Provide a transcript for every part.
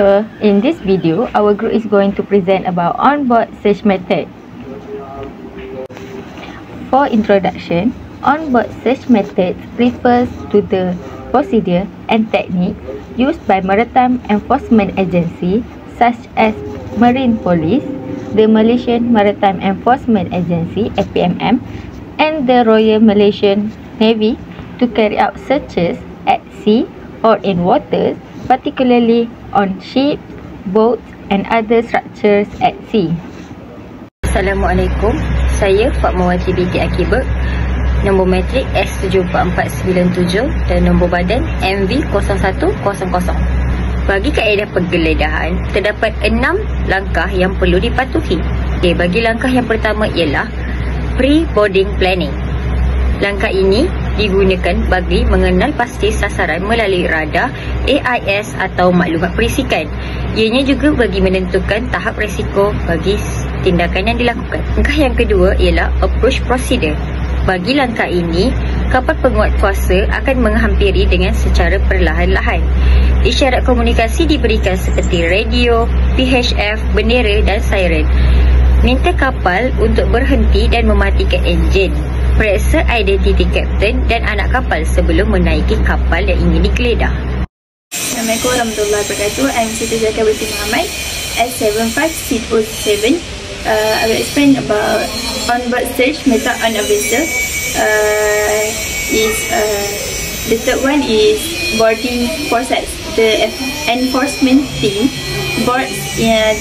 So in this video, our group is going to present about onboard search method. For introduction, onboard search method refers to the procedure and technique used by maritime enforcement agency such as Marine Police, the Malaysian Maritime Enforcement Agency (APMM), and the Royal Malaysian Navy to carry out searches at sea or in waters, particularly on ships, boats and other structures at sea. Assalamualaikum, saya Fatmawati binti Akibek, nombor matrik S74497 dan nombor badan MV0100. Bagi kaedah penggeledahan, terdapat 6 langkah yang perlu dipatuhi. Bagi langkah yang pertama ialah pre-boarding planning. Langkah ini digunakan bagi mengenal pasti sasaran melalui radar, AIS atau maklumat perisikan. Ianya juga bagi menentukan tahap risiko bagi tindakan yang dilakukan. Langkah yang kedua ialah approach procedure. Bagi langkah ini, kapal penguat kuasa akan menghampiri dengan secara perlahan-lahan. Isyarat komunikasi diberikan seperti radio, PHF, bendera dan siren. Minta kapal untuk berhenti dan mematikan enjin. Periksa identiti kapten dan anak kapal sebelum menaiki kapal yang ingin digeledah. Assalamualaikum warahmatullahi wabarakatuh. I'm Siti Zaka binti Muhammad, S75C07. I will explain about onboard search method on a vessel. The third one is boarding process. The enforcement team boards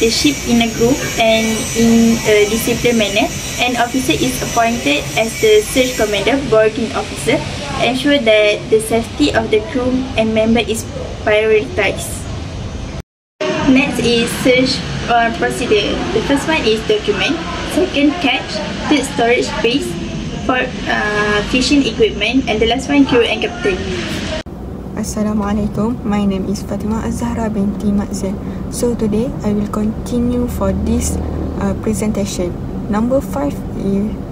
the ship in a group and in a disciplined manner. An officer is appointed as the search commander, boarding officer, ensure that the safety of the crew and member is prioritized. Next is search procedure. The first one is document, second catch, third storage space, fourth fishing equipment, and the last one crew and captain. Assalamualaikum, my name is Fatimah Az-Zahra binti Makzal. So today I will continue for this presentation. Number 5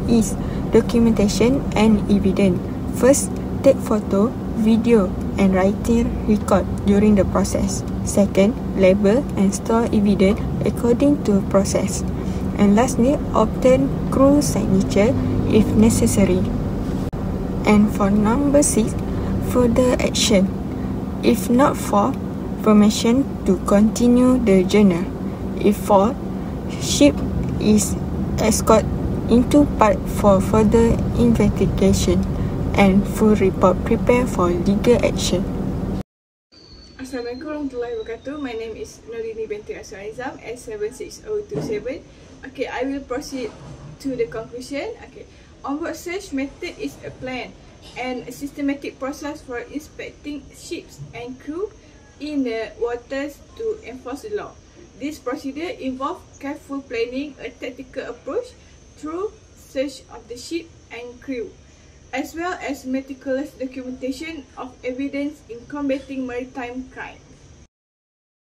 is documentation and evidence. First, take photo, video and writing record during the process. Second, label and store evidence according to process. And lastly, obtain crew signature if necessary. And for number 6, further action. If not for, permission to continue the journey. If for, ship is escorted into port for further investigation and full report prepared for legal action. Assalamualaikum warahmatullahi wabarakatuh. My name is Nurini binti Aswar Nizam, S76027. Okay, I will proceed to the conclusion. Okay, onboard search method is a plan and a systematic process for inspecting ships and crew in the waters to enforce the law. This procedure involves careful planning, a tactical approach through search of the ship and crew, as well as meticulous documentation of evidence in combating maritime crime.